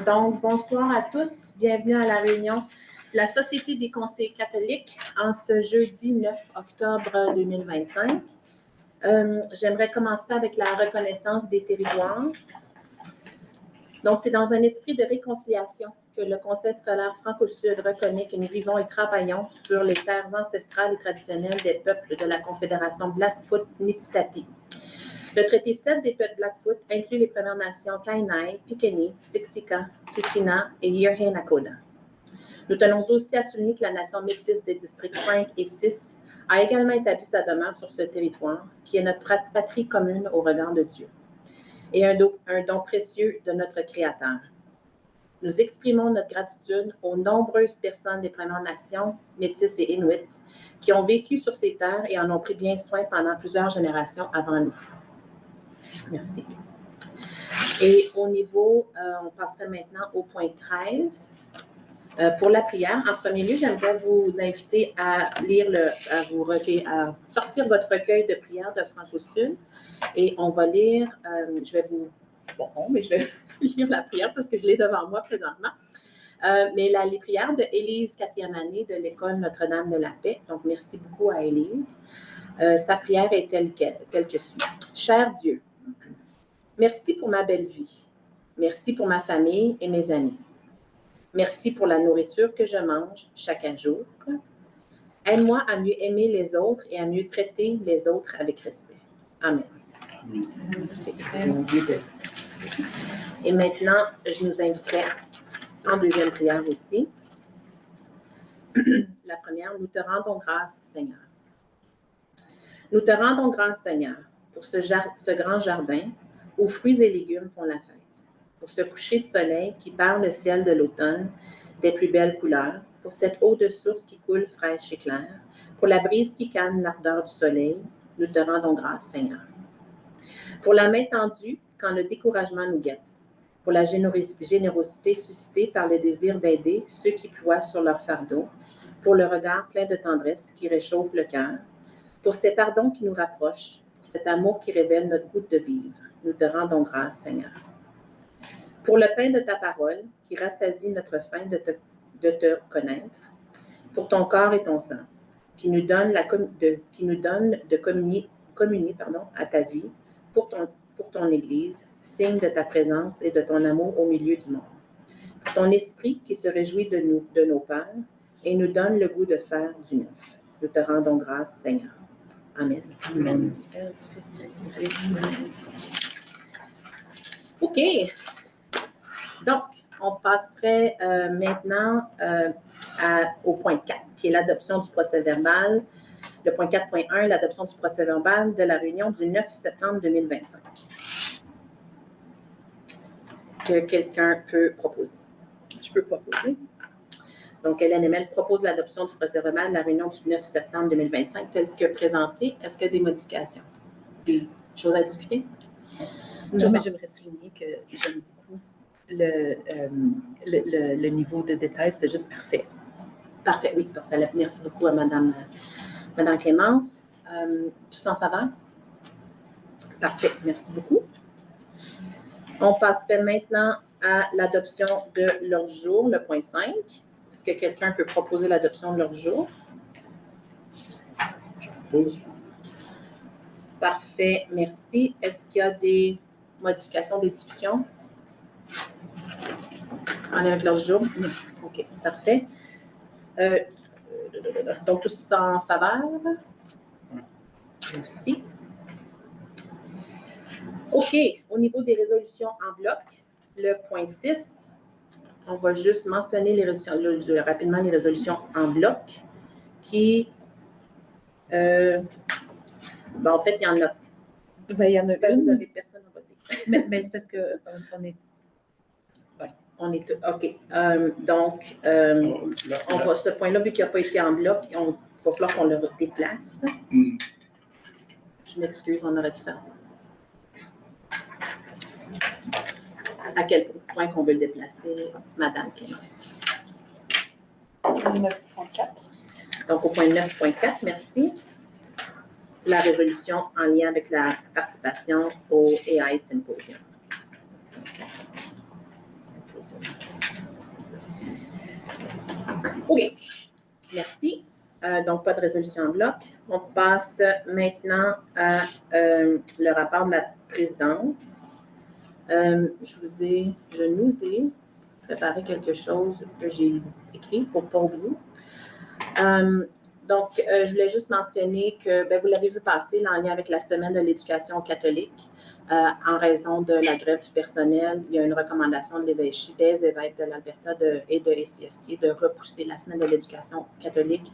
Donc, bonsoir à tous. Bienvenue à la réunion de la Société des conseillers catholiques en ce jeudi 9 octobre 2025. J'aimerais commencer avec la reconnaissance des territoires. Donc, c'est dans un esprit de réconciliation que le Conseil scolaire Franco-Sud reconnaît que nous vivons et travaillons sur les terres ancestrales et traditionnelles des peuples de la Confédération Blackfoot-Niitsitapi. Le traité 7 des peuples Blackfoot inclut les Premières Nations Kainai, Piikani, Siksika, Tsuut'ina et Yirrkala Nakoda. Nous tenons aussi à souligner que la nation métisse des districts 5 et 6 a également établi sa demeure sur ce territoire, qui est notre patrie commune au regard de Dieu, et un don précieux de notre Créateur. Nous exprimons notre gratitude aux nombreuses personnes des Premières Nations, Métis et Inuits, qui ont vécu sur ces terres et en ont pris bien soin pendant plusieurs générations avant nous. Merci. Et au niveau, on passerait maintenant au point 13. Pour la prière, en premier lieu, j'aimerais vous inviter à lire à sortir votre recueil de prières de Franco-Sud. Et on va lire, je vais vous lire la prière parce que je l'ai devant moi présentement. Mais les prières de Élise Katiamani de l'École Notre-Dame de la Paix. Donc, merci beaucoup à Élise. Sa prière est telle que suit. Cher Dieu, merci pour ma belle vie. Merci pour ma famille et mes amis. Merci pour la nourriture que je mange chaque jour. Aide-moi à mieux aimer les autres et à mieux traiter les autres avec respect. Amen. Et maintenant, je nous inviterai en deuxième prière aussi. La première, nous te rendons grâce, Seigneur. Nous te rendons grâce, Seigneur, pour ce grand jardin où fruits et légumes font la fête, pour ce coucher de soleil qui peint le ciel de l'automne des plus belles couleurs, pour cette eau de source qui coule fraîche et claire, pour la brise qui calme l'ardeur du soleil, nous te rendons grâce, Seigneur. Pour la main tendue quand le découragement nous guette, pour la générosité suscitée par le désir d'aider ceux qui ploient sur leur fardeau, pour le regard plein de tendresse qui réchauffe le cœur, pour ces pardons qui nous rapprochent, pour cet amour qui révèle notre goût de vivre, nous te rendons grâce, Seigneur. Pour le pain de ta parole qui rassasie notre faim de te connaître, pour ton corps et ton sang qui nous donne de communier à ta vie, pour ton Église, signe de ta présence et de ton amour au milieu du monde. Pour ton esprit qui se réjouit de nos peurs et nous donne le goût de faire du neuf. Nous te rendons grâce, Seigneur. Amen. Amen. OK. Donc, on passerait maintenant au point 4, qui est l'adoption du procès-verbal. Le point 4.1, l'adoption du procès-verbal de la réunion du 9 septembre 2025. Que quelqu'un peut proposer. Je peux proposer. Donc, Hélène Emel propose l'adoption du procès-verbal de la réunion du 9 septembre 2025, tel que présenté. Est-ce qu'il y a des modifications? Des choses à discuter? Non, mais j'aimerais souligner que j'aime beaucoup le niveau de détail, c'était juste parfait. Parfait, oui. Merci beaucoup à Madame Clémence. Tous en faveur? Parfait, merci beaucoup. On passerait maintenant à l'adoption de l'ordre du jour, le point 5. Est-ce que quelqu'un peut proposer l'adoption de l'ordre du jour? Je propose. Parfait, merci. Est-ce qu'il y a des modifications, des discussions? En lien avec l'ordre du jour? Non. OK, parfait. Donc, tous en faveur? Merci. OK, au niveau des résolutions en bloc, le point 6, on va juste mentionner rapidement les résolutions en bloc qui, en fait, il y en a. Il y en a une. Vous n'avez personne à voter. Mais c'est parce qu'on est... Oui, on est... OK. Donc, on va, ce point-là, vu qu'il n'a pas été en bloc, il va falloir qu'on le déplace. Je m'excuse, on aurait dû faire ça. À quel point qu'on veut le déplacer, Madame Clémence? 9.4. Donc, au point 9.4, merci. La résolution en lien avec la participation au AI Symposium. OK. Merci. Donc, pas de résolution en bloc. On passe maintenant à le rapport de la présidence. Je nous ai préparé quelque chose que j'ai écrit pour ne pas oublier. Donc, je voulais juste mentionner que, vous l'avez vu passer, là, en lien avec la semaine de l'éducation catholique. En raison de la grève du personnel, il y a une recommandation des évêques de l'Alberta et de ACST de repousser la semaine de l'éducation catholique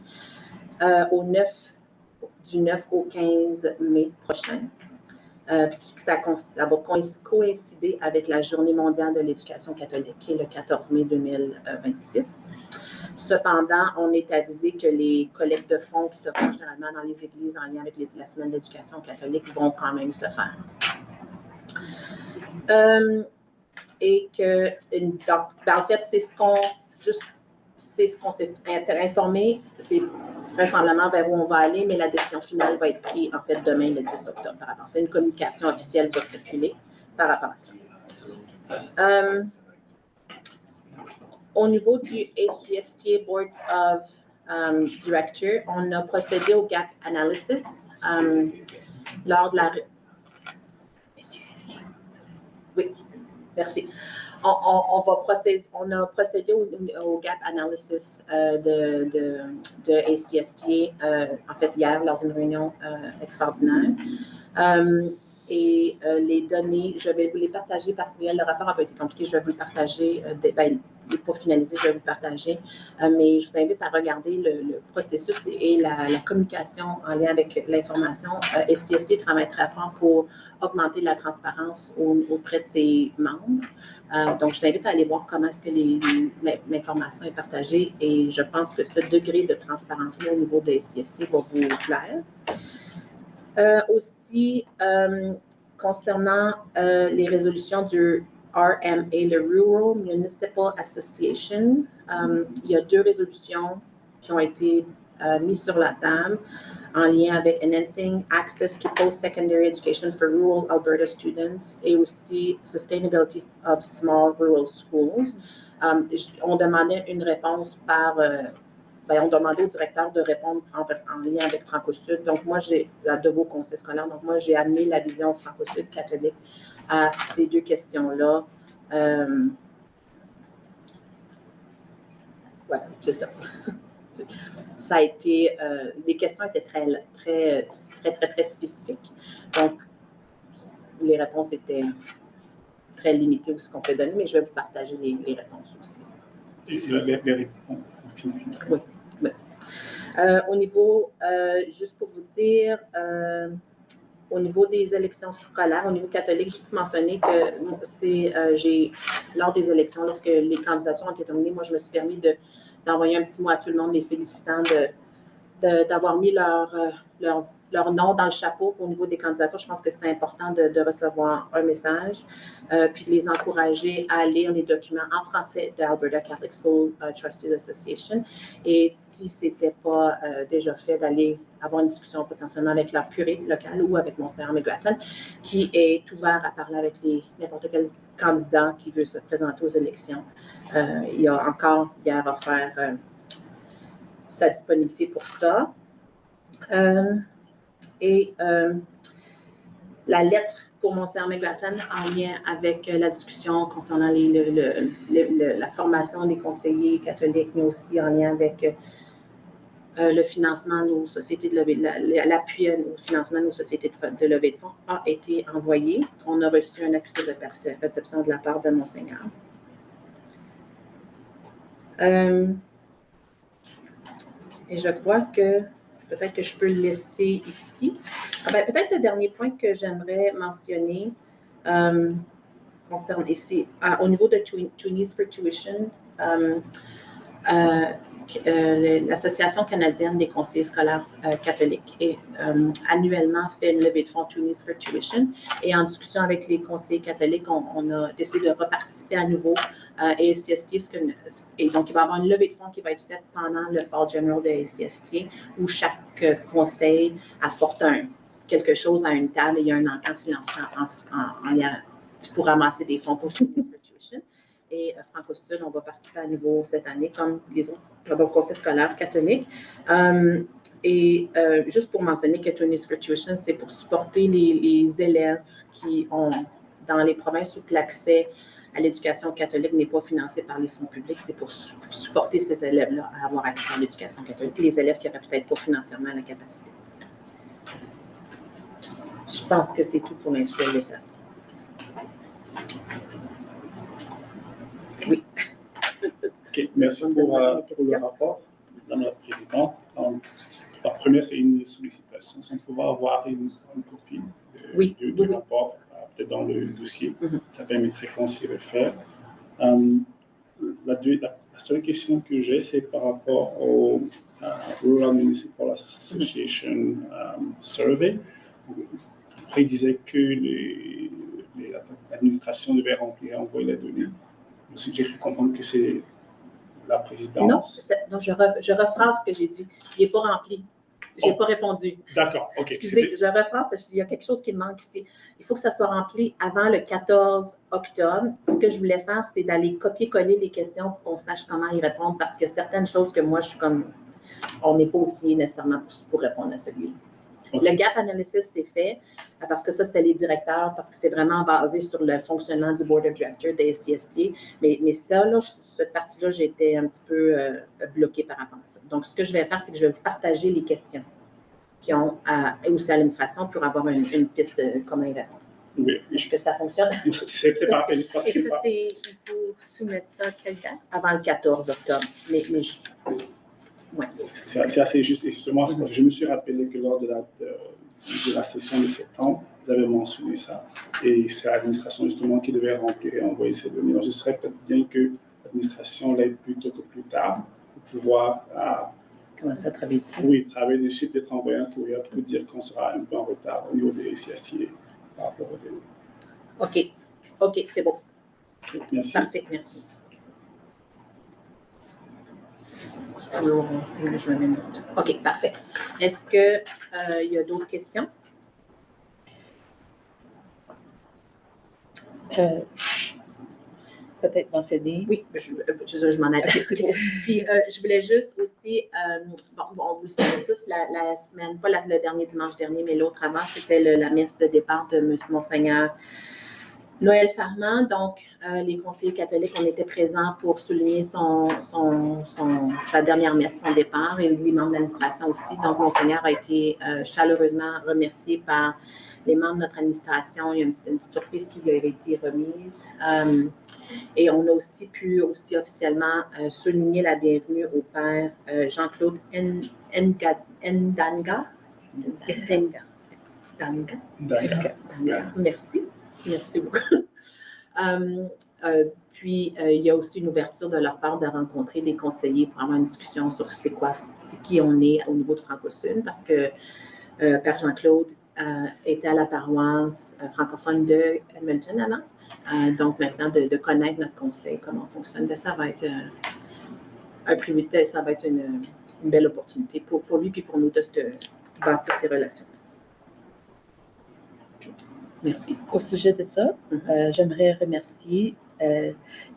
du 9 au 15 mai prochain. Ça va coïncider avec la Journée mondiale de l'éducation catholique, qui est le 14 mai 2026. Cependant, on est avisé que les collectes de fonds qui se font généralement dans les églises en lien avec la semaine d'éducation catholique vont quand même se faire. Et que, donc, en fait, c'est ce qu'on s'est informé, c'est vraisemblablement vers où on va aller, mais la décision finale va être prise, en fait, demain, le 10 octobre, par rapport à ça. Une communication officielle va circuler par rapport à ça. Au niveau du ACST Board of Directors, on a procédé au gap analysis lors de la... Oui, merci. On a procédé au gap analysis de ACST, en fait, hier, lors d'une réunion extraordinaire. Et les données, je vais vous les partager par courriel. Le rapport n'a pas été compliqué, je vais vous le partager. Il n'est pas finalisé, je vais vous le partager. Mais je vous invite à regarder le processus et la communication en lien avec l'information. SCST travaille très fort pour augmenter la transparence auprès de ses membres. Donc, je vous invite à aller voir comment est-ce que l'information est partagée. Et je pense que ce degré de transparence-là au niveau de SCST va vous plaire. Aussi, concernant les résolutions du RMA, le Rural Municipal Association, il y a 2 résolutions qui ont été mises sur la table en lien avec Enhancing Access to Post-Secondary Education for Rural Alberta Students et aussi Sustainability of Small Rural Schools. On demandait une réponse on demandait au directeur de répondre en lien avec Franco-Sud. Donc, moi, de vos conseils scolaires, donc moi, j'ai amené la vision Franco-Sud catholique à ces 2 questions-là. Voilà, c'est ça. Ça a été, les questions étaient très spécifiques. Donc, les réponses étaient très limitées aussi qu'on peut donner, mais je vais vous partager les réponses aussi. Et les réponses, oui. Au niveau, juste pour vous dire, au niveau des élections scolaires, au niveau catholique, juste pour mentionner que lors des élections, lorsque les candidatures ont été terminées, moi, je me suis permis d'envoyer un petit mot à tout le monde, les félicitant d'avoir mis leur nom dans le chapeau au niveau des candidatures. Je pense que c'est important de recevoir un message, puis de les encourager à lire les documents en français de Alberta Catholic School Trustees Association. Et si ce n'était pas déjà fait, d'aller avoir une discussion potentiellement avec leur curé local ou avec Monseigneur McGrattan, qui est ouvert à parler avec n'importe quel candidat qui veut se présenter aux élections. Il y a encore hier à faire sa disponibilité pour ça. La lettre pour Monseigneur McGrattan en lien avec la discussion concernant la formation des conseillers catholiques, mais aussi en lien avec le financement de nos sociétés de levée, l'appui au financement de nos sociétés de levée de fonds a été envoyé. On a reçu un accusé de réception de la part de Monseigneur. Et je crois que peut-être que je peux le laisser ici. Peut-être le dernier point que j'aimerais mentionner concerne ici, au niveau de Tooneys for Tuition, l'Association canadienne des conseillers scolaires catholiques annuellement fait une levée de fonds Tooneys for Tuition. Et en discussion avec les conseillers catholiques, on a décidé de reparticiper à nouveau à ACST. Et donc, il va y avoir une levée de fonds qui va être faite pendant le Fall General de ACST, où chaque conseil apporte quelque chose à une table et il y a un encamp silencieux pour ramasser des fonds pour Tooneys for Tuition. Et Franco-Sud, on va participer à nouveau cette année, comme les autres conseils scolaires catholiques. Juste pour mentionner que Tony's for Tuition, c'est pour supporter les élèves qui ont, dans les provinces où l'accès à l'éducation catholique n'est pas financé par les fonds publics, c'est pour supporter ces élèves-là à avoir accès à l'éducation catholique, les élèves qui n'auraient peut-être pas financièrement la capacité. Je pense que c'est tout pour l'instant. Je vais laisser ça. Oui. OK, merci pour le rapport, Madame la Présidente. La première, c'est une sollicitation. Si on peut avoir une copie du rapport, peut-être dans le dossier, ça permettrait qu'on s'y réfère. La seule question que j'ai, c'est par rapport au Rural Municipal Association Survey. Après, il disait que l'administration devait remplir et envoyer les données. Ensuite, j'ai cru comprendre que c'est la présidence. Non, je rephrase ce que j'ai dit. Il n'est pas rempli. Je n'ai pas répondu. D'accord, OK. Excusez, je rephrase parce qu'il y a quelque chose qui me manque ici. Il faut que ça soit rempli avant le 14 octobre. Ce que je voulais faire, c'est d'aller copier-coller les questions pour qu'on sache comment y répondre parce que certaines choses que moi, je suis comme, on n'est pas outillé nécessairement pour répondre à celui-là. Okay. Le gap analysis, c'est fait parce que ça, c'était les directeurs, parce que c'est vraiment basé sur le fonctionnement du Board of Directors des CST. Mais ça, là, cette partie-là, j'ai été un petit peu bloquée par rapport à ça. Donc, ce que je vais faire, c'est que je vais vous partager les questions qui ont aussi à l'administration pour avoir une piste de comment y répondre. Oui. Est-ce que ça fonctionne? C'est parfait. Et ça, il faut soumettre ça à quelle date? Avant le 14 octobre. Ouais. C'est assez juste. Et justement, je me suis rappelé que lors de la session de septembre, vous avez mentionné ça. Et c'est l'administration justement qui devait remplir et envoyer ces données. Donc, ce serait peut-être bien que l'administration l'aide plutôt que plus tard pour pouvoir commencer à travailler dessus. Oui, travailler dessus, peut-être envoyer un courrier pour dire qu'on sera un peu en retard au niveau des CST par rapport aux données. OK, c'est bon. Merci. Parfait, merci. OK, parfait. Est-ce qu'il y a d'autres questions? Peut-être mentionner. Oui, je m'en allais. Puis, je voulais juste aussi, bon, vous le savez tous, la semaine, pas le dernier dimanche dernier, mais l'autre avant, c'était la messe de départ de Monseigneur Noël Farman. Donc, les conseillers catholiques, on était présents pour souligner sa dernière messe, son départ, et lui, membre de l'administration aussi. Donc, Monseigneur a été chaleureusement remercié par les membres de notre administration. Il y a une petite surprise qui lui a été remise. Et on a aussi pu officiellement souligner la bienvenue au père Jean-Claude Ndanga. Merci beaucoup. Puis, il y a aussi une ouverture de leur part de rencontrer des conseillers pour avoir une discussion sur c'est qui on est au niveau de Franco-Sud, parce que Père Jean-Claude était à la paroisse francophone de Edmonton avant. Donc, maintenant, de connaître notre conseil, comment on fonctionne, ça va être un privilège, ça va être une belle opportunité pour lui et pour nous de bâtir ces relations. Merci. Au sujet de ça, j'aimerais remercier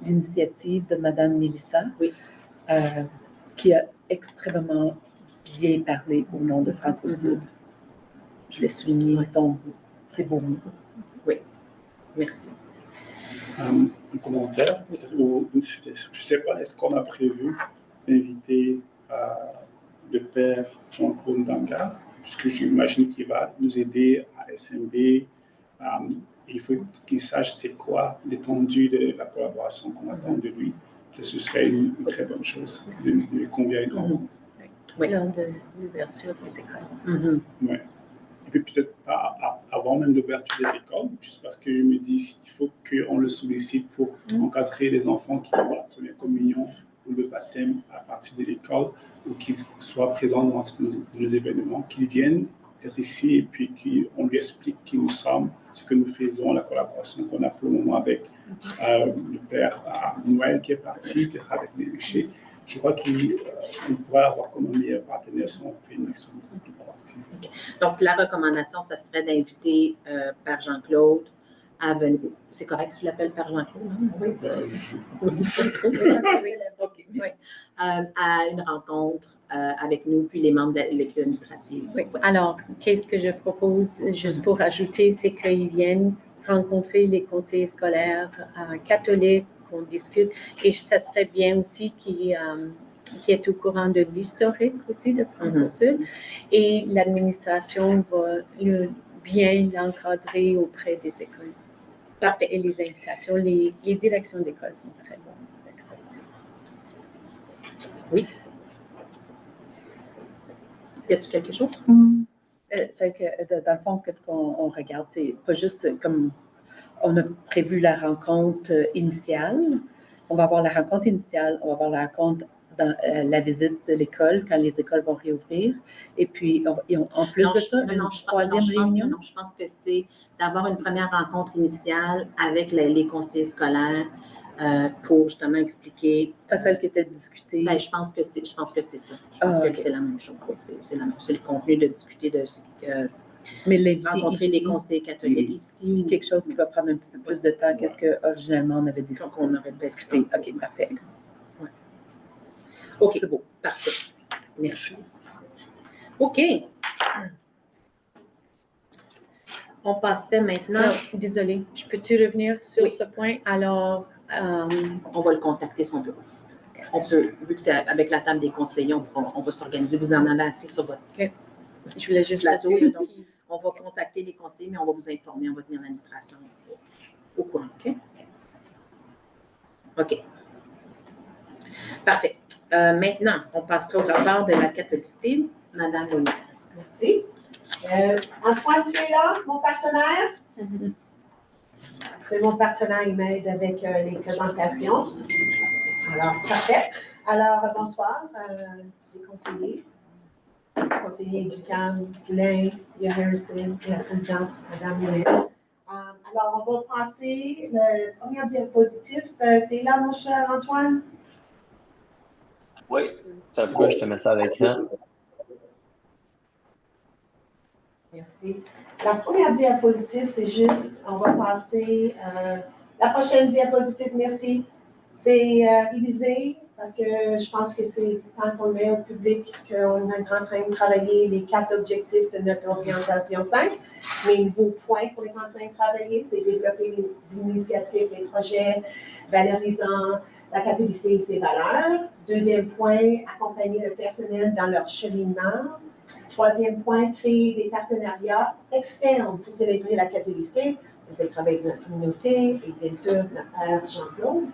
l'initiative de Mme Mélissa, qui a extrêmement bien parlé au nom de Franco-Sud. Je l'ai souligné, c'est beau. Oui, merci. Un commentaire, je ne sais pas, est-ce qu'on a prévu d'inviter le père Jean-Claude Ndanga, puisque j'imagine qu'il va nous aider à SMB. Il faut qu'il sache c'est quoi l'étendue de la collaboration qu'on attend de lui. Ce serait une très bonne chose de convier à une rencontre. Oui, lors de l'ouverture des écoles. Oui. Et puis peut-être avant même l'ouverture des écoles, juste parce que je me dis qu'il faut qu'on le sollicite pour encadrer les enfants qui ont la première communion ou le baptême à partir de l'école, ou qu'ils soient présents dans nos événements, qu'ils viennent peut-être ici et puis qu'on lui explique qui nous sommes, ce que nous faisons, la collaboration qu'on a pour le moment avec le père Noël qui est parti, peut-être avec les péchés. Je crois qu'on pourrait avoir comme un meilleur partenaire si on fait une action beaucoup plus proactive. Okay. Donc, la recommandation, ça serait d'inviter Père Jean-Claude, à venir. C'est correct, tu l'appelles Père Jean-Claude? Oui. À une rencontre avec nous, puis les membres de l'équipe administrative. Oui. Alors, qu'est-ce que je propose, juste pour ajouter, c'est qu'ils viennent rencontrer les conseillers scolaires catholiques, qu'on discute, et ça serait bien aussi qu'ils est au courant de l'historique aussi de Franco-Sud, et l'administration va bien l'encadrer auprès des écoles. Parfait. Et les invitations, les directions d'école sont très bonnes avec ça aussi. Oui. Y a-t-il quelque chose? Fait que, dans le fond, qu'est-ce qu'on regarde? C'est pas juste comme on a prévu la rencontre initiale. On va avoir la rencontre initiale, on va avoir la rencontre dans la visite de l'école quand les écoles vont réouvrir. Et puis, en plus de ça, une troisième réunion. Non, je pense que c'est d'avoir une première rencontre initiale avec les conseillers scolaires pour justement expliquer. Pas celle qui était discutée. Ben, je pense que c'est ça. Je pense que c'est la même chose. C'est le contenu de discuter de mais l'inviter rencontrer ici, les conseillers catholiques ici. Puis quelque chose qui va prendre un petit peu plus de temps qu'est-ce qu'originalement on avait discuté. Qu'on aurait discuté. OK, parfait. Ouais. OK, c'est beau. Parfait. Merci. OK. On passerait maintenant. Non, désolée, je peux-tu revenir sur ce point? Alors, on va le contacter son bureau. On peut, vu que c'est avec la table des conseillers, on va s'organiser. Vous en avez assez sur votre je voulais juste plateau. Donc, on va contacter les conseillers, mais on va vous informer. On va tenir l'administration au courant. OK? OK. Parfait. Maintenant, on passera au rapport de la catholicité. Madame Louis. Merci. Antoine, tu es là, mon partenaire? C'est mon partenaire, il m'aide avec les présentations. Alors, parfait. Alors, bonsoir, les conseillers. Conseiller du CAM, Glenn, Harrison et la présidence, Madame Moulin. Alors, on va passer le premier diapositive. Tu es là, mon cher Antoine? Oui, ça peut, je te mets ça à l'écran. Merci. La première diapositive, c'est juste, on va passer, la prochaine diapositive, merci. C'est révisé parce que je pense que c'est temps qu'on met au public qu'on est en train de travailler les 4 objectifs de notre orientation 5. Les nouveaux points qu'on est en train de travailler, c'est développer les initiatives, les projets valorisant la catholicité et ses valeurs. Deuxième point, accompagner le personnel dans leur cheminement. Troisième point, créer des partenariats externes pour célébrer la catholicité. Ça, c'est le travail de la communauté et bien sûr, notre père Jean-Claude.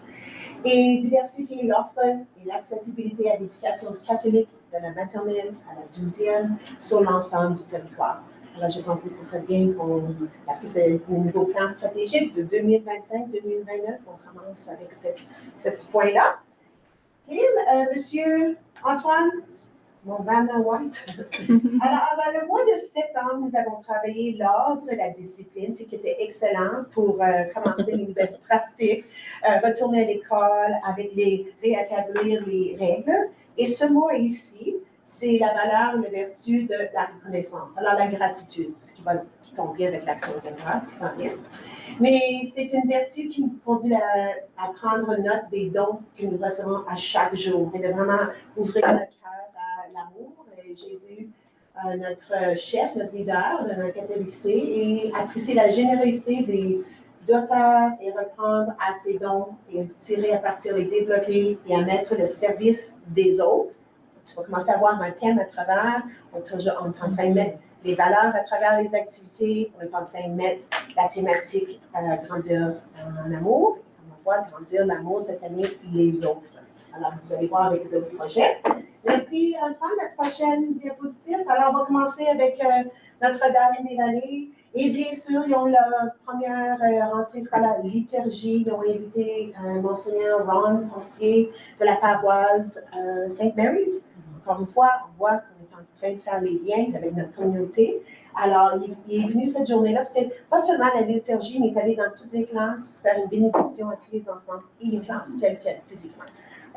Et diversifier l'offre et l'accessibilité à l'éducation catholique de la maternelle à la 12e sur l'ensemble du territoire. Alors, je pensais que ce serait bien parce que c'est le nouveau plan stratégique de 2025-2029, on commence avec ce petit point-là. Et Monsieur Antoine, mon Vanna White. Alors, le mois de septembre, nous avons travaillé l'ordre et la discipline, ce qui était excellent pour commencer les nouvelles pratiques, retourner à l'école rétablir les règles. Et ce mois ici, c'est la valeur, la vertu de la reconnaissance. Alors, la gratitude, ce qui tombe bien avec l'action de grâce, qui s'en vient. Mais c'est une vertu qui nous conduit à prendre note des dons que nous recevons à chaque jour et de vraiment ouvrir notre cœur à l'amour. Et Jésus, notre chef, notre leader de notre catholicité, et apprécier la générosité des doteurs et reprendre à ces dons et tirer à partir, les développer et à mettre le service des autres. Tu vas commencer à voir un thème à travers, on est en train de mettre les valeurs à travers les activités, on est en train de mettre la thématique grandir en amour, on va voir grandir l'amour cette année, les autres. Alors, vous allez voir avec les autres projets. Merci Antoine, la prochaine diapositive. Alors, on va commencer avec Notre-Dame-des-Vallées. Et bien sûr, ils ont leur première rentrée scolaire liturgie. Ils ont invité Monseigneur Ron Fortier de la paroisse St. Mary's. Encore une fois, on voit qu'on est en train de faire les liens avec notre communauté. Alors, il est venu cette journée-là. C'était pas seulement la liturgie, mais il est allé dans toutes les classes faire une bénédiction à tous les enfants et les classes telles quelles, physiquement.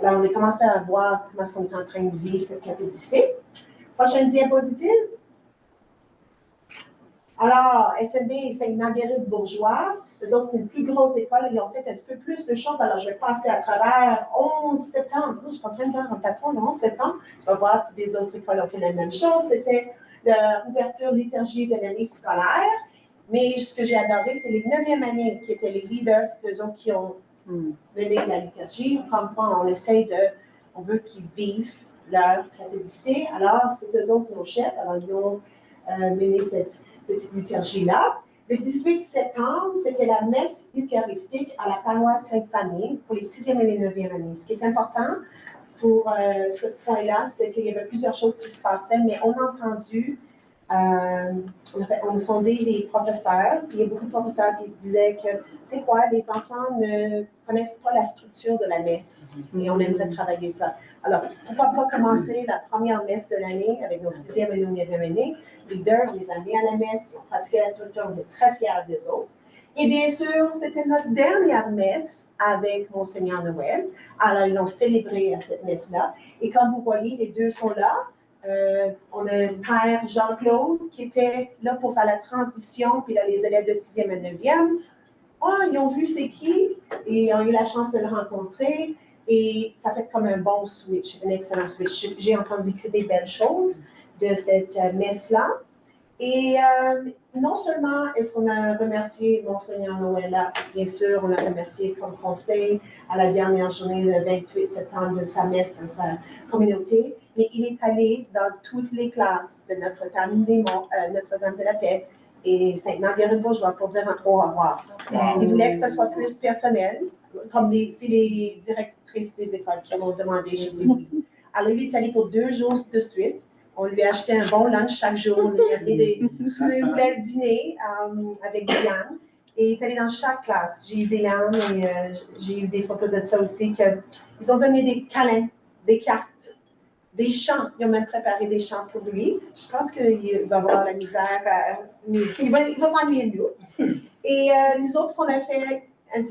Alors, on a commencé à voir comment est-ce qu'on est en train de vivre cette catholicité. Prochaine diapositive. Alors, SMB et Sainte-Marguerite-Bourgeois, eux autres, c'est une plus grosse école, ils ont fait un petit peu plus de choses. Alors, je vais passer à travers 11 septembre. Je suis en train de faire un patron le 11 septembre. Tu vas voir, toutes les autres écoles ont fait la même chose. C'était l'ouverture liturgie de l'année scolaire. Mais ce que j'ai adoré, c'est les 9e années qui étaient les leaders, c'est eux autres qui ont mené la liturgie. Comme quoi, on veut qu'ils vivent leur catholicité. Alors, c'est eux autres nos chefs. Alors, ils ont mené cette petite liturgie-là. Le 18 septembre, c'était la messe eucharistique à la paroisse Sainte-Famille pour les 6e et les 9e années. Ce qui est important pour ce point-là, c'est qu'il y avait plusieurs choses qui se passaient, mais on a entendu, on a sondé les professeurs, puis il y a beaucoup de professeurs qui se disaient que, c'est quoi, les enfants ne connaissent pas la structure de la messe, et on aimerait travailler ça. Alors, pourquoi pas commencer la première messe de l'année avec nos 6e et nos 9e années, leaders, les amener à la messe, ils ont pratiqué la structure, on est très fiers d'eux autres. Et bien sûr, c'était notre dernière messe avec Monseigneur Noël. Alors, ils l'ont célébré à cette messe-là. Et comme vous voyez, les deux sont là. On a le père Jean-Claude qui était là pour faire la transition, puis là, les élèves de 6e et 9e. Oh, ils ont vu c'est qui, et ont eu la chance de le rencontrer. Et ça fait comme un bon switch, un excellent switch. J'ai entendu que des belles choses de cette messe-là. Et non seulement est-ce qu'on a remercié Monseigneur Noëlla, bien sûr, on a remercié comme conseil à la dernière journée, le 28 septembre, de sa messe dans sa communauté, mais il est allé dans toutes les classes de Notre-Dame de la Paix et Sainte-Marguerite-Bourgeois pour dire un au revoir. Il voulait que ce soit plus personnel, comme c'est les directrices des écoles qui m'ont demandé, j'ai dit oui. Alors, il est allé pour 2 jours de suite. On lui a acheté un bon lunch chaque jour. On lui a donné des le dîner avec Diane. Et il est allé dans chaque classe. J'ai eu des larmes et j'ai eu des photos de ça aussi. Ils ont donné des câlins, des cartes, des chants. Ils ont même préparé des chants pour lui. Je pense qu'il va avoir la misère. Il va s'ennuyer de nous. Et nous autres, qu'on a fait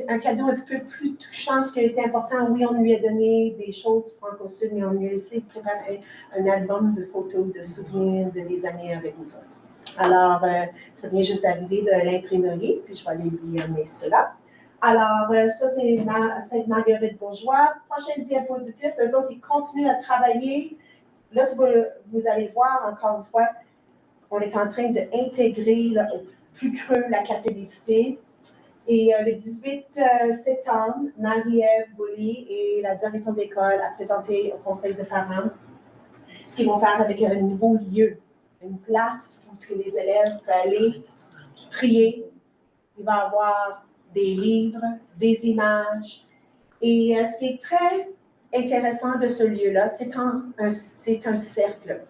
un cadeau un petit peu plus touchant, ce qui était important. Oui, on lui a donné des choses franco-sud, mais on lui a aussi préparé un album de photos, de souvenirs de les années avec nous autres. Alors, ça vient juste d'arriver de l'imprimerie, puis je vais aller lui amener cela. Alors, ça, c'est Sainte-Marguerite-Bourgeois. Prochaine diapositive, eux autres, ils continuent à travailler. Là, vous allez voir, encore une fois, on est en train d'intégrer au plus creux la catholicité. Et le 18 septembre, Marie-Ève Boully et la direction d'école a présenté au conseil de parents ce qu'ils vont faire avec un nouveau lieu, une place où les élèves peuvent aller prier. Il va y avoir des livres, des images. Et ce qui est très intéressant de ce lieu-là, c'est un cercle.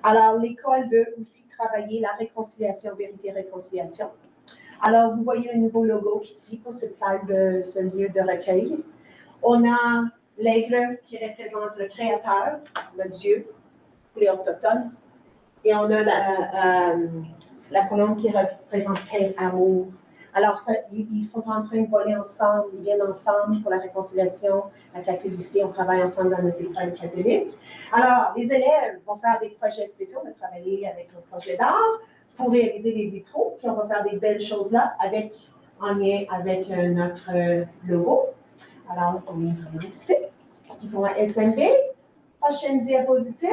Alors, l'école veut aussi travailler la réconciliation, vérité-réconciliation. Alors, vous voyez le nouveau logo ici pour cette salle ce lieu de recueil. On a l'aigle qui représente le Créateur, le Dieu, pour les autochtones. Et on a la colombe qui représente paix, amour. Alors, ils sont en train de voler ensemble, ils viennent ensemble pour la réconciliation, la catholicité, on travaille ensemble dans notre école catholique. Alors, les élèves vont faire des projets spéciaux, on va travailler avec le projet d'art pour réaliser les vitraux, puis on va faire des belles choses là en lien avec notre logo. Alors, on est vraiment excités. Ils font un SMB. Prochaine diapositive.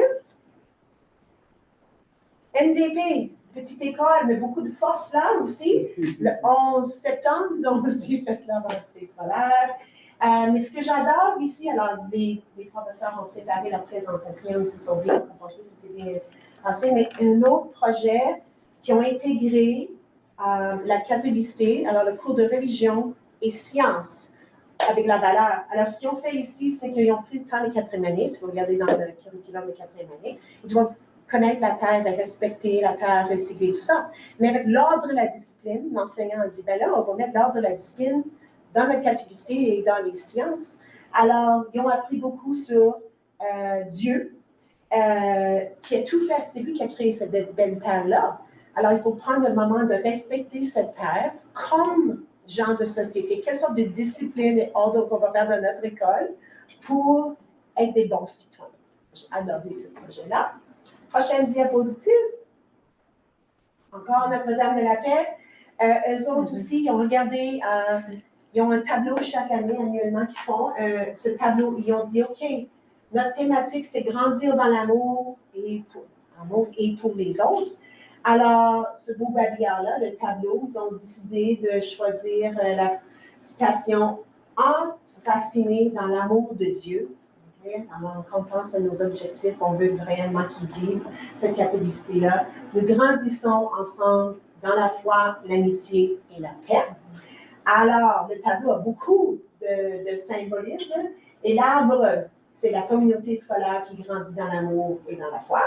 NDP, petite école, mais beaucoup de force là aussi. Le 11 septembre, ils ont aussi fait leur rentrée scolaire. Mais ce que j'adore ici, alors les professeurs ont préparé la présentation, ils se sont bien comportés, ça s'est bien passé, mais un autre projet qui ont intégré la catholicité, alors le cours de religion et sciences avec la valeur. Alors, ce qu'ils ont fait ici, c'est qu'ils ont pris le temps de 4e année, si vous regardez dans le curriculum de 4e année, ils doivent connaître la terre, respecter la terre, recycler, tout ça. Mais avec l'ordre de la discipline, l'enseignant a dit, ben là, on va mettre l'ordre de la discipline dans la catholicité et dans les sciences. Alors, ils ont appris beaucoup sur Dieu, qui a tout fait. C'est lui qui a créé cette belle terre-là. Alors, il faut prendre le moment de respecter cette terre comme genre de société. Quelle sorte de discipline et ordre qu'on va faire dans notre école pour être des bons citoyens. J'ai adoré ce projet-là. Prochaine diapositive. encore Notre-Dame de la Paix. Eux autres aussi, ils ont regardé, ils ont un tableau chaque année, annuellement, qu'ils font. Ce tableau, ils ont dit, OK, notre thématique, c'est grandir dans l'amour et pour les autres. Alors, ce beau babillard-là, le tableau, ils ont décidé de choisir la citation « Enraciné dans l'amour de Dieu ». Alors, quand on pense à nos objectifs, on veut vraiment qu'ils vivent cette catholicité-là. Nous grandissons ensemble dans la foi, l'amitié et la paix. Alors, le tableau a beaucoup de symbolisme. Et l'arbre, c'est la communauté scolaire qui grandit dans l'amour et dans la foi.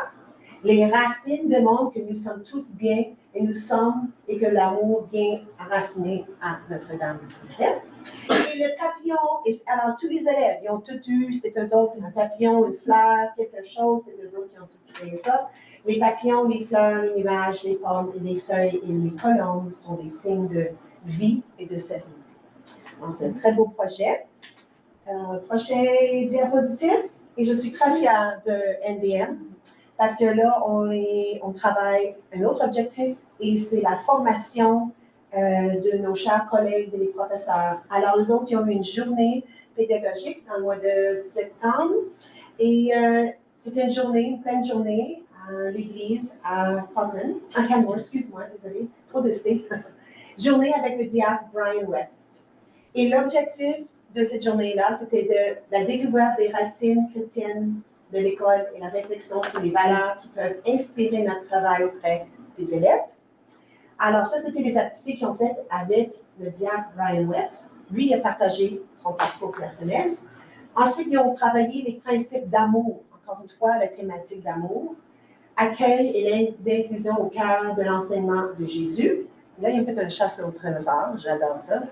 Les racines démontrent que nous sommes tous bien et que l'amour vient enraciner à Notre-Dame de Paix. Et le papillon, alors tous les élèves, ils ont tout eu, c'est eux autres, un papillon, une fleur, quelque chose, c'est eux autres qui ont tout créé ça. Les papillons, les fleurs, les nuages, les pommes, les feuilles et les colombes sont des signes de vie et de sérénité. Donc, c'est un très beau projet. Prochain diapositive, et je suis très fière de NDM parce que là, on travaille un autre objectif et c'est la formation de nos chers collègues et les professeurs. Alors, les autres, ils ont eu une journée pédagogique dans le mois de septembre et c'était une pleine journée à l'église à Canmore, excuse-moi, désolée, trop de C. Journée avec le diacre Brian West. Et l'objectif de cette journée-là, c'était de la découverte des racines chrétiennes de l'école et la réflexion sur les valeurs qui peuvent inspirer notre travail auprès des élèves. Alors ça, c'était les activités qu'ils ont faites avec le diacre Brian West. Lui, il a partagé son parcours personnel. Ensuite, ils ont travaillé les principes d'amour, encore une fois, la thématique d'amour, accueil et d'inclusion au cœur de l'enseignement de Jésus. Là, ils ont fait une chasse au trésor, j'adore ça,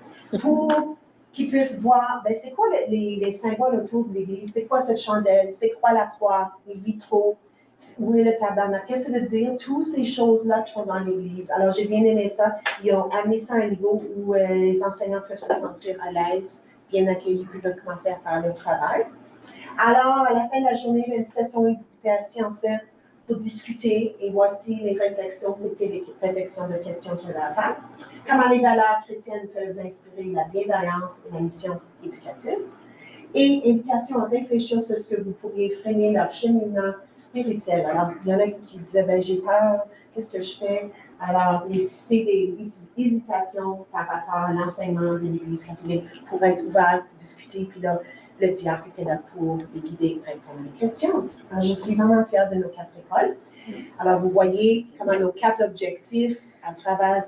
pour qu'ils puissent voir, ben, c'est quoi les symboles autour de l'Église, c'est quoi cette chandelle, c'est quoi la croix, les vitraux, où est le tabernacle, qu'est-ce que ça veut dire, toutes ces choses-là qui sont dans l'Église. Alors, j'ai bien aimé ça. Ils ont amené ça à un niveau où les enseignants peuvent se sentir à l'aise, bien accueillis, puis peuvent commencer à faire le travail. Alors, à la fin de la journée, il y a une session d'éducation pour discuter, et voici les réflexions, c'était les réflexions de questions qu'il y avait à faire. Comment les valeurs chrétiennes peuvent inspirer la bienveillance et la mission éducative. Et invitation à réfléchir sur ce que vous pourriez freiner leur cheminement spirituel. Alors, il y en a qui disaient, ben, j'ai peur, qu'est-ce que je fais? Alors, les citer des hésitations par rapport à l'enseignement de l'Église catholique pour être ouvert, pour discuter, puis là, le diacre était là pour les guider et répondre aux questions. Alors, je suis vraiment fière de nos 4 écoles. Alors, vous voyez comment nos 4 objectifs, à travers,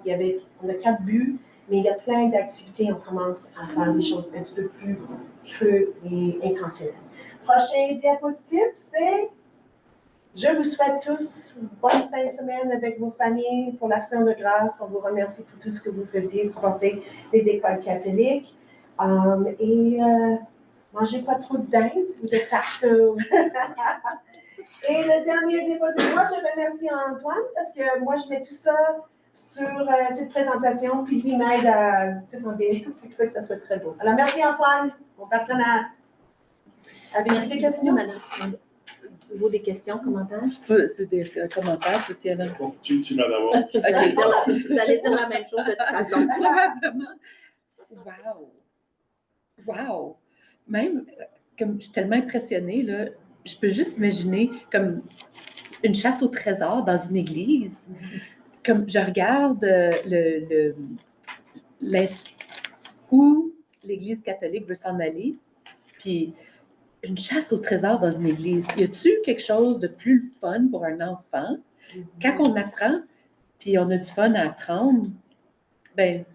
on a 4 buts, mais il y a plein d'activités, on commence à faire des choses un petit peu plus creux et intentionnelles. Prochain diapositive, c'est je vous souhaite tous une bonne fin de semaine avec vos familles pour l'Action de grâce. On vous remercie pour tout ce que vous faisiez, supporter les écoles catholiques. Mangez pas trop de dinde ou de tarte. Et le dernier diapositive, moi je remercie Antoine parce que moi je mets tout ça sur cette présentation, puis lui m'aide à tout enlever. Fait que ça soit très beau. Alors merci Antoine, mon partenaire. Avez-vous des questions, madame? Au niveau des questions, commentaires? C'est des commentaires, Soutiena. Tu m'as d'abord. Vous allez dire la même chose de toute façon. Probablement. Wow! Même, comme je suis tellement impressionnée, là, je peux juste imaginer comme une chasse au trésor dans une église. Comme je regarde où l'Église catholique veut s'en aller, puis une chasse au trésor dans une église. Y a-t-il quelque chose de plus fun pour un enfant? Quand on apprend, puis on a du fun à apprendre, ben,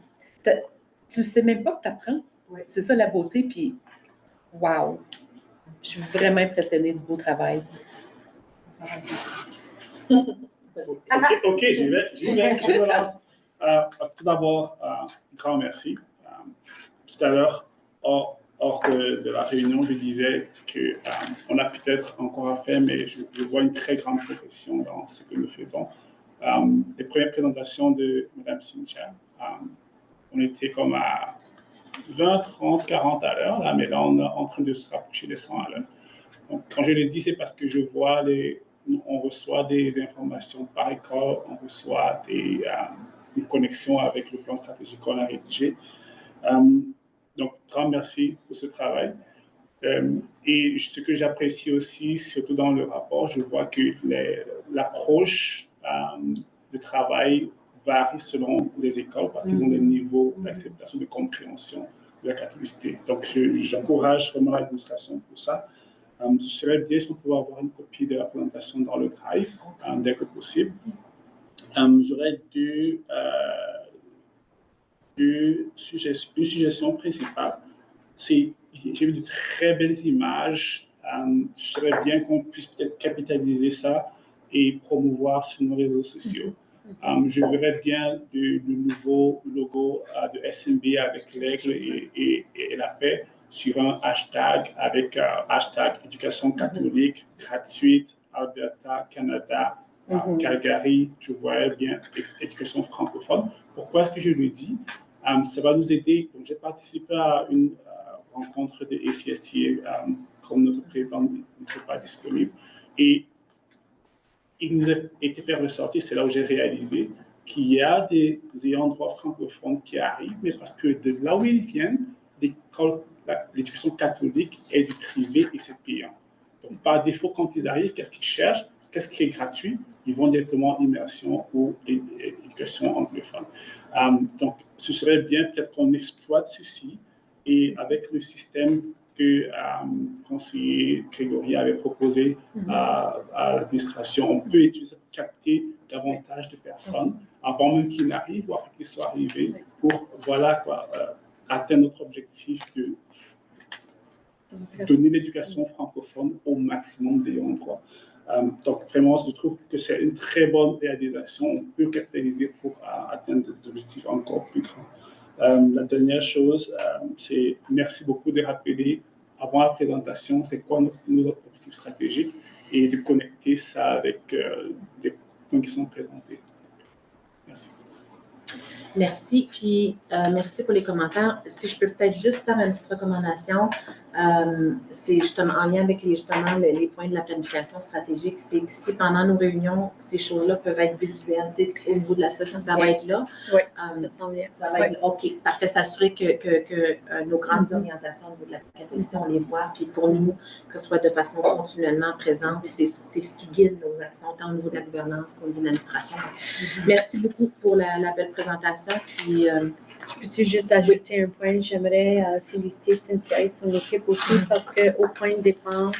tu sais même pas que tu apprends. Oui. C'est ça la beauté, puis wow! Je suis vraiment impressionnée du beau travail. OK, j'y vais, je me lance. Tout d'abord, grand merci. Tout à l'heure, hors de la réunion, je disais qu'on a peut-être encore à faire, mais je vois une très grande progression dans ce que nous faisons. Les premières présentations de Mme Cynthia, on était comme à 20, 30, 40 à l'heure, là, mais là, on est en train de se rapprocher des 100 à l'heure. Donc, quand je le dis, c'est parce que je vois on reçoit des informations par école, on reçoit une connexion avec le plan stratégique qu'on a rédigé. Donc, grand merci pour ce travail. Et ce que j'apprécie aussi, surtout dans le rapport, je vois que l'approche de travail varie selon les écoles parce qu'ils ont des niveaux d'acceptation, de compréhension de la catholicité. Donc, j'encourage vraiment l'administration pour ça. Ce serait bien si on pouvait avoir une copie de la présentation dans le drive dès que possible. J'aurais une suggestion principale. J'ai vu de très belles images. Ce serait bien qu'on puisse peut-être capitaliser ça et promouvoir sur nos réseaux sociaux. Je verrais bien de nouveaux logos de SMB avec l'aigle et la paix sur un hashtag avec hashtag éducation catholique gratuite Alberta, Canada, Calgary. Je voyais bien éducation francophone. Pourquoi est-ce que je le dis? Ça va nous aider. Donc, j'ai participé à une rencontre de ACSTA comme notre président n'était pas disponible. Et il nous a été fait ressortir, c'est là où j'ai réalisé qu'il y a des ayants droit francophones qui arrivent, mais parce que de là où ils viennent, l'éducation catholique est du privé et c'est payant. Donc, par défaut, quand ils arrivent, qu'est-ce qu'ils cherchent? Qu'est-ce qui est gratuit? Ils vont directement immersion ou éducation anglophone. Donc, ce serait bien peut-être qu'on exploite ceci et avec le système que le conseiller Grégory avait proposé à l'administration, on peut utiliser pour capter davantage de personnes avant même qu'ils n'arrivent ou après qu'ils soient arrivés pour atteindre notre objectif de donner l'éducation francophone au maximum d'ayants droit. Donc, vraiment, je trouve que c'est une très bonne réalisation. On peut capitaliser pour atteindre des objectifs encore plus grands. La dernière chose, c'est merci beaucoup de rappeler avant la présentation, c'est quoi nos objectifs stratégiques et de connecter ça avec les points qui sont présentés. Merci. Merci, puis merci pour les commentaires. Si je peux peut-être juste faire une petite recommandation, c'est justement en lien avec les points de la planification stratégique, c'est que si pendant nos réunions, ces choses-là peuvent être visuelles, au niveau de la session, ça va être là. Oui, ça sent bien. Ça va être OK, parfait, s'assurer que nos grandes orientations au niveau de la catholicité, on les voit, puis pour nous, que ce soit de façon continuellement présente, puis c'est ce qui guide nos actions, tant au niveau de la gouvernance qu'au niveau de l'administration. Merci beaucoup pour la belle présentation. Puis, je peux juste ajouter un point? J'aimerais féliciter Cynthia et son équipe aussi parce qu'au point de départ,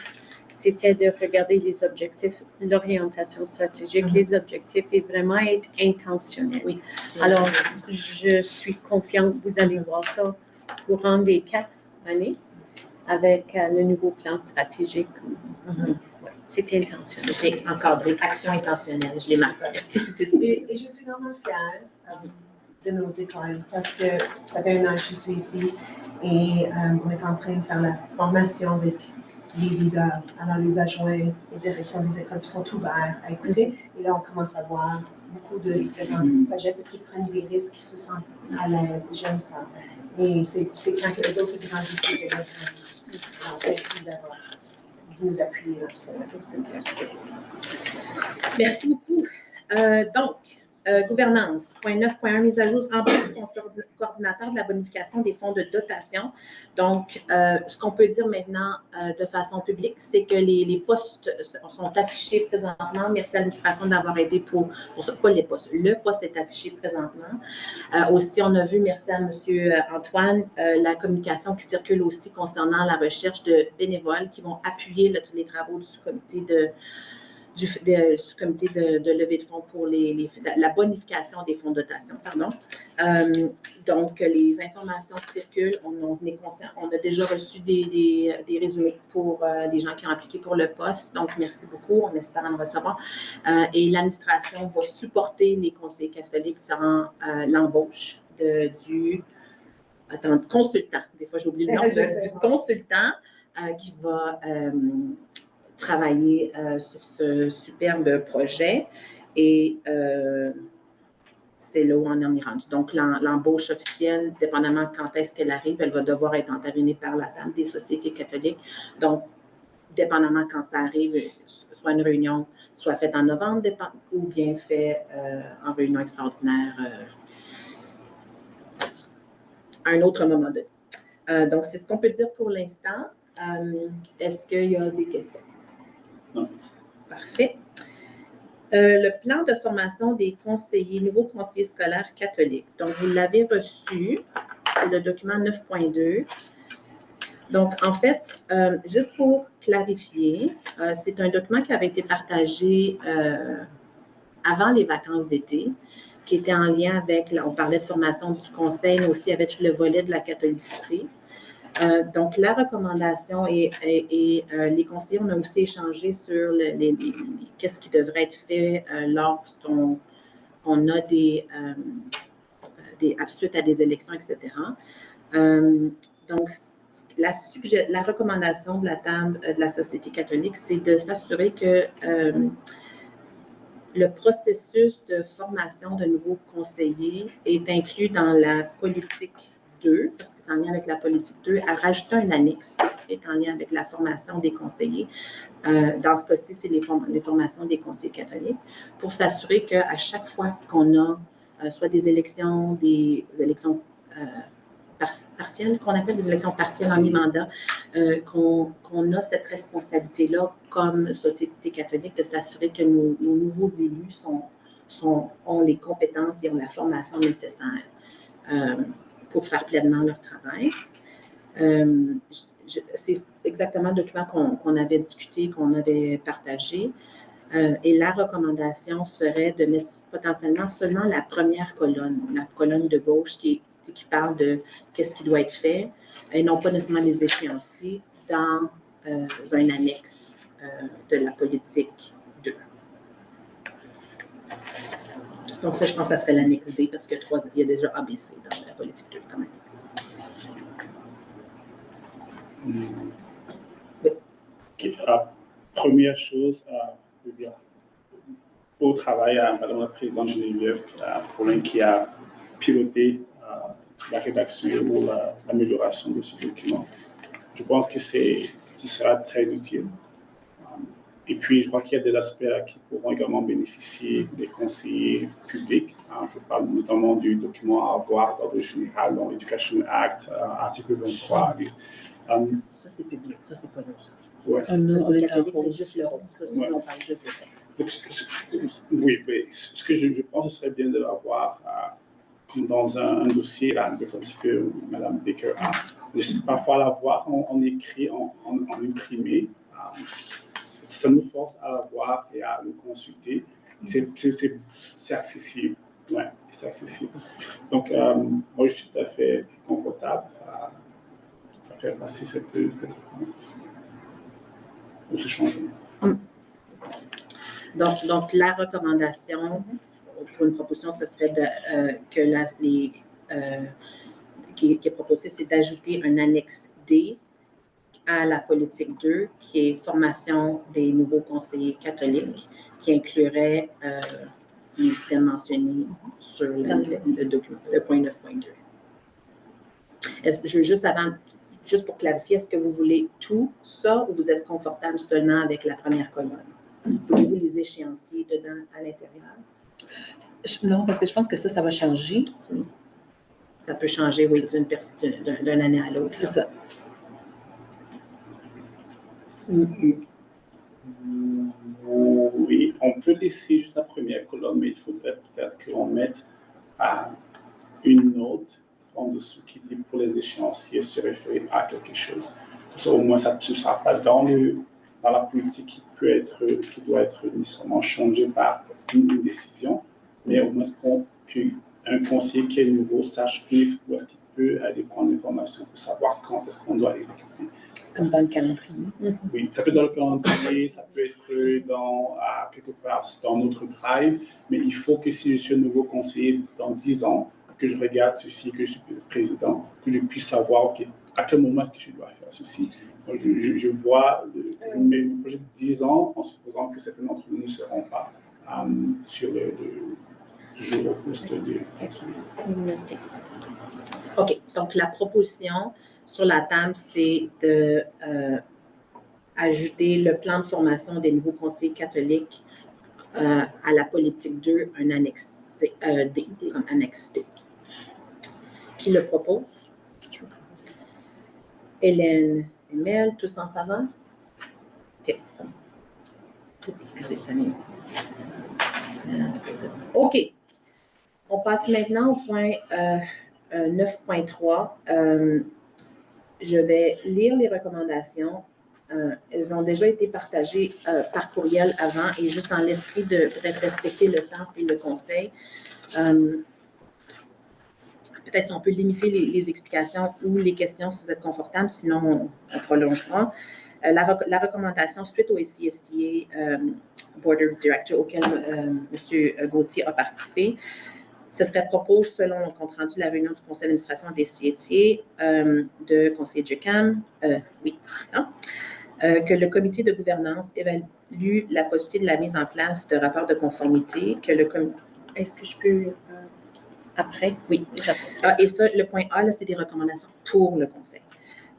c'était de regarder les objectifs, l'orientation stratégique, les objectifs et vraiment être intentionnel. Oui. Alors, je suis confiante, vous allez voir ça au courant des 4 années avec le nouveau plan stratégique. Ouais, c'est intentionnel. C'est encadré, action intentionnelle, je l'ai marqué. Et je suis vraiment fière de nos écoles parce que ça fait 1 an que je suis ici et on est en train de faire la formation avec les leaders. Alors, les adjoints et directions des écoles sont ouverts à écouter. Et là, on commence à voir beaucoup de différents projets parce qu'ils prennent des risques, ils se sentent à l'aise. J'aime ça. Et c'est quand que les autres grandissent, les élèves grandissent aussi. Alors, merci de nous appuyer dans tout ça. Merci beaucoup. Donc, gouvernance, point 9.1, mise à jour, embauche du coordinateur de la bonification des fonds de dotation. Donc, ce qu'on peut dire maintenant de façon publique, c'est que les postes sont affichés présentement. Merci à l'administration d'avoir aidé pour ça, pas les postes. Le poste est affiché présentement. Aussi, on a vu, merci à M. Antoine, la communication qui circule aussi concernant la recherche de bénévoles qui vont appuyer les travaux du sous-comité du sous-comité de levée de fonds pour la bonification des fonds de dotation. Donc, les informations circulent. On est conscient. On a déjà reçu des résumés pour les gens qui ont appliqué pour le poste. Donc, merci beaucoup. On espère en recevoir. Et l'administration va supporter les conseillers catholiques durant l'embauche du consultant. Des fois, j'oublie le nom du consultant qui va travailler sur ce superbe projet et c'est là où on en est rendu. Donc, l'embauche officielle, dépendamment quand est-ce qu'elle arrive, elle va devoir être entérinée par la table des sociétés catholiques. Donc, dépendamment quand ça arrive, soit une réunion soit faite en novembre ou bien fait en réunion extraordinaire à un autre moment donné. Donc, c'est ce qu'on peut dire pour l'instant. Est-ce qu'il y a des questions? Non. Parfait. Le plan de formation des conseillers, nouveaux conseillers scolaires catholiques. Donc, vous l'avez reçu. C'est le document 9.2. Donc, en fait, juste pour clarifier, c'est un document qui avait été partagé avant les vacances d'été, qui était en lien avec, on parlait de formation du conseil, mais aussi avec le volet de la catholicité. Donc, la recommandation et les conseillers, on a aussi échangé sur qu'est-ce qui devrait être fait lorsqu'on a suite à des élections, etc. Donc, la recommandation de la table de la Société catholique, c'est de s'assurer que le processus de formation de nouveaux conseillers est inclus dans la politique 2, parce que c'est en lien avec la politique 2, à rajouter un annexe spécifique en lien avec la formation des conseillers. Dans ce cas-ci, c'est les formations des conseillers catholiques, pour s'assurer qu'à chaque fois qu'on a soit des élections partielles, qu'on appelle des élections partielles en mi-mandat, qu'on a cette responsabilité-là comme société catholique de s'assurer que nos nouveaux élus ont les compétences et ont la formation nécessaire pour faire pleinement leur travail. C'est exactement le document qu'on avait discuté, qu'on avait partagé. Et la recommandation serait de mettre potentiellement seulement la première colonne, la colonne de gauche qui parle de qu'est-ce qui doit être fait, et non pas nécessairement les échéanciers dans un annexe de la politique 2. Donc ça, je pense que ça serait l'annexe D, parce que il y a déjà ABC dans la politique 2 comme annexe. Oui. Okay. Première chose, beau travail à Madame la Présidente Geneviève Paulin qui a piloté la rédaction ou l'amélioration de ce document. Je pense que ce sera très utile. Et puis, je crois qu'il y a des aspects qui pourront également bénéficier des conseillers publics. Je parle notamment du document à avoir d'ordre général dans l'Education Act, article 23. Ça, c'est public, ça, c'est pas nous. Ouais. Ça, c'est catholique, c'est juste le rôle. Ça, c'est on parle juste de ça. Oui, mais ce que je pense, ce serait bien de l'avoir comme dans un dossier, là, comme ce que Mme Baker a. Parfois, l'avoir en écrit, en imprimé, ça nous force à l'avoir et à le consulter. C'est accessible. Oui, c'est accessible. Donc, moi, je suis tout à fait confortable à faire passer cette recommandation ou ce changement. Donc, la recommandation pour une proposition, ce serait qui est proposé, c'est d'ajouter un annexe D à la politique 2, qui est formation des nouveaux conseillers catholiques, qui inclurait les systèmes mentionnés sur le document, le point 9.2. Juste pour clarifier, est-ce que vous voulez tout ça ou vous êtes confortable seulement avec la première colonne? Voulez-vous les échéanciers dedans à l'intérieur? Non, parce que je pense que ça va changer. Ça peut changer, oui, d'une année à l'autre. C'est ça. Oui, on peut laisser juste la première colonne, mais il faudrait peut-être qu'on mette une note en dessous qui dit pour les échéanciers se référer à quelque chose. Ça, au moins, ça ne sera pas dans la politique qui doit être nécessairement changée par une décision, mais au moins qu'un conseiller qui est nouveau sache où est-ce qu'il peut aller prendre l'information pour savoir quand est-ce qu'on doit exécuter. Comme dans le calendrier. Oui, ça peut être dans le calendrier, ça peut être quelque part dans notre drive, mais il faut que si je suis un nouveau conseiller dans 10 ans, que je regarde ceci, que je suis président, que je puisse savoir, OK, à quel moment est-ce que je dois faire ceci. Donc, je vois mes projets de 10 ans en supposant que certains d'entre nous ne seront pas sur toujours au poste de conseiller. OK, donc la proposition sur la table, c'est ajouter le plan de formation des nouveaux conseillers catholiques à la politique 2, un annexe D, comme annexe D. Qui le propose? Hélène et Mel, tous en faveur? OK. Excusez, ça vient ici. OK. On passe maintenant au point 9.3. Je vais lire les recommandations. Elles ont déjà été partagées par courriel avant et juste dans l'esprit de peut-être respecter le temps et le conseil. Peut-être si on peut limiter les explications ou les questions si vous êtes confortable, sinon on prolongera. La recommandation suite au SCSTA Board of Directors auquel M. Gauthier a participé, ce serait proposé selon le compte rendu de la réunion du conseil d'administration des CETA de conseiller JUCAM, oui, c'est ça, que le comité de gouvernance évalue la possibilité de la mise en place de rapports de conformité, que le comité... Est-ce que je peux... après? Oui. Et ça, le point A, là, c'est des recommandations pour le conseil.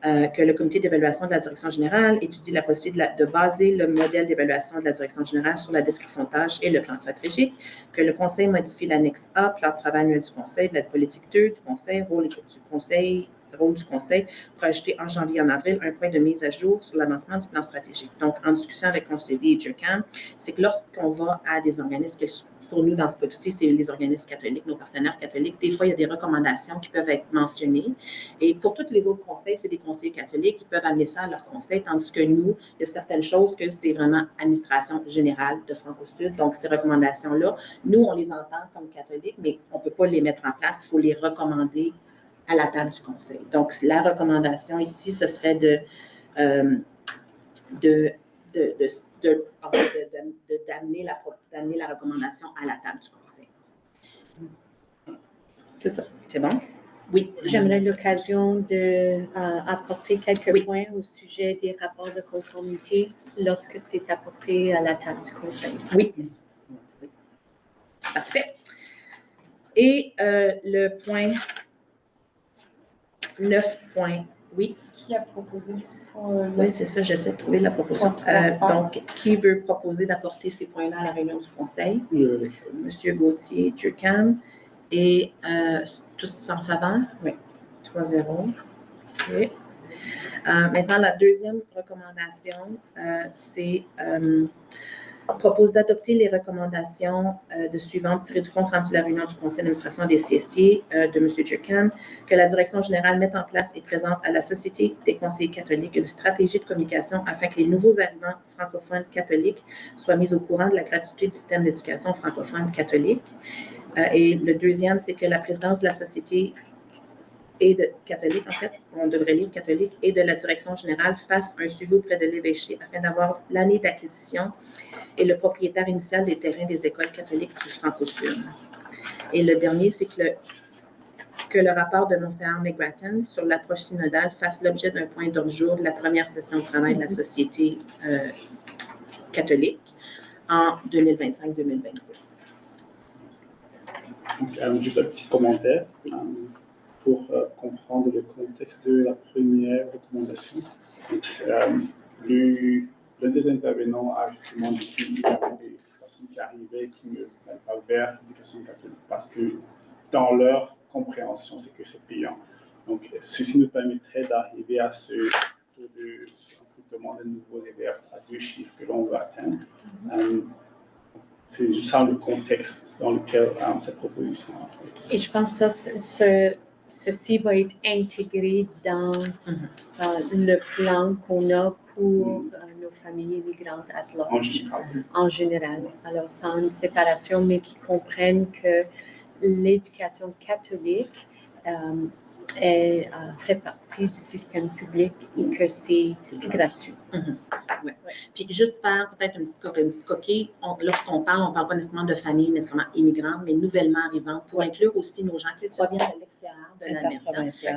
Que le comité d'évaluation de la direction générale étudie la possibilité de baser le modèle d'évaluation de la direction générale sur la description de tâches et le plan stratégique, que le conseil modifie l'annexe A, plan de travail annuel du conseil, de la politique 2 du conseil, rôle du conseil, pour ajouter en janvier et en avril un point de mise à jour sur l'avancement du plan stratégique. Donc, en discussion avec conseiller et JUCAM, c'est que lorsqu'on va à des organismes pour nous, dans ce cas-ci, c'est les organismes catholiques, nos partenaires catholiques. Des fois, il y a des recommandations qui peuvent être mentionnées. Et pour tous les autres conseils, c'est des conseillers catholiques qui peuvent amener ça à leur conseil, tandis que nous, il y a certaines choses que c'est vraiment administration générale de Franco-Sud. Donc, ces recommandations-là, nous, on les entend comme catholiques, mais on ne peut pas les mettre en place. Il faut les recommander à la table du conseil. Donc, la recommandation ici, ce serait d'amener la recommandation à la table du conseil. C'est ça. C'est bon? Oui. J'aimerais l'occasion d'apporter quelques points au sujet des rapports de conformité lorsque c'est apporté à la table du conseil. Oui. Parfait. Et le point 9.8. Qui a proposé? Oui, c'est ça, j'essaie de trouver la proposition. Donc, qui veut proposer d'apporter ces points-là à la réunion du conseil? Monsieur Gauthier, JUCAM. Et tous en faveur? Oui. 3-0. OK. Maintenant, la deuxième recommandation, c'est propose d'adopter les recommandations suivantes tirées du compte rendu de la réunion du conseil d'administration des CSTA de M. JUCAM, que la direction générale mette en place et présente à la Société des conseillers catholiques une stratégie de communication afin que les nouveaux arrivants francophones catholiques soient mis au courant de la gratuité du système d'éducation francophone catholique. Et le deuxième, c'est que la présidence de la Société et de catholique, en fait, on devrait lire catholique, et de la direction générale fasse un suivi auprès de l'évêché afin d'avoir l'année d'acquisition et le propriétaire initial des terrains des écoles catholiques du Franco-Sud. Et le dernier, c'est que le rapport de Monseigneur McGrattan sur l'approche synodale fasse l'objet d'un point d'ordre du jour de la première session de travail de la Société catholique en 2025-2026. Donc, juste un petit commentaire pour comprendre le contexte de la première recommandation. L'un des intervenants a justement dit qu'il y avait des personnes qui arrivaient qui ne venaient pas vers l'éducation catholique parce que dans leur compréhension, c'est que c'est payant. Donc, ceci nous permettrait d'arriver à ce taux de recrutement de nouveaux élèves à 2 chiffres que l'on veut atteindre. C'est juste ça le contexte dans lequel cette proposition a. Et je pense que ceci va être intégré dans le plan qu'on a pour nos familles immigrantes à large, en général. Alors, sans une séparation, mais qui comprennent que l'éducation catholique fait partie du système public et que c'est gratuit. Ouais. Puis juste faire peut-être une petite coquille, lorsqu'on parle, on ne parle pas nécessairement de familles nécessairement immigrantes, mais nouvellement arrivantes, pour inclure aussi nos gens qui proviennent de l'extérieur de l'Amérique,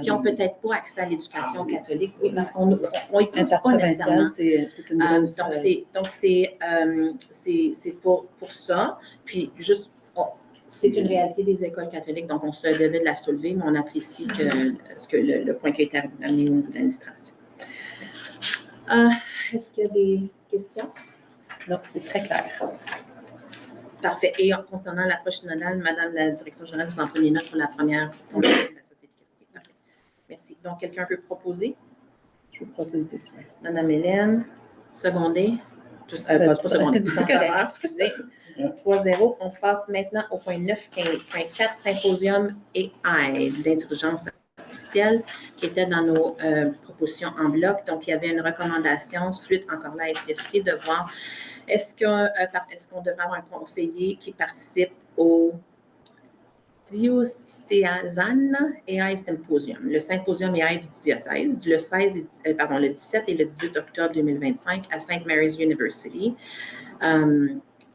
qui n'ont peut-être pas accès à l'éducation catholique, parce qu'on n'y pense pas nécessairement. C'est une grosse... Donc, c'est pour ça. Puis juste, c'est une réalité des écoles catholiques, donc on se devait de la soulever, mais on apprécie le point qui a été amené au niveau de l'administration. Est-ce qu'il y a des questions? Non, c'est très clair. Parfait. Et concernant l'approche synodale, Madame la Direction générale, vous en prenez note pour la première fondation de la Société catholique. Parfait. Merci. Donc, quelqu'un peut proposer? Je vais procéder. Madame Hélène, secondé. Pas secondé, tout en faveur, excusez. 3-0. On passe maintenant au point 9.4, symposium et aide d'intelligence artificielle, qui était dans nos propositions en bloc. Donc, il y avait une recommandation, suite encore là à SCST, de voir est-ce qu'on devrait avoir un conseiller qui participe au Diocésanes AI Symposium, le symposium AI du diocèse, le 17 et le 18 octobre 2025 à St. Mary's University.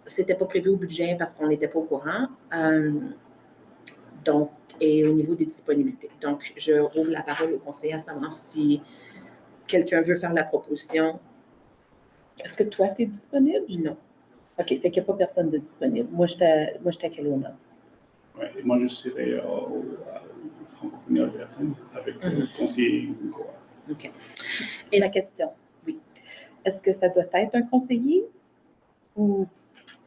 C'était pas prévu au budget parce qu'on n'était pas au courant. Donc, et au niveau des disponibilités. Donc, je rouvre la parole au conseiller à savoir si quelqu'un veut faire la proposition. Est-ce que toi, tu es disponible? Non. OK, fait qu'il n'y a pas personne de disponible. Moi, j'étais à Kelowna. Oui, et moi, je serai au Francophonie Albertaine avec le conseiller Nicolas. OK. Et la question? Oui. Est-ce que ça doit être un conseiller ou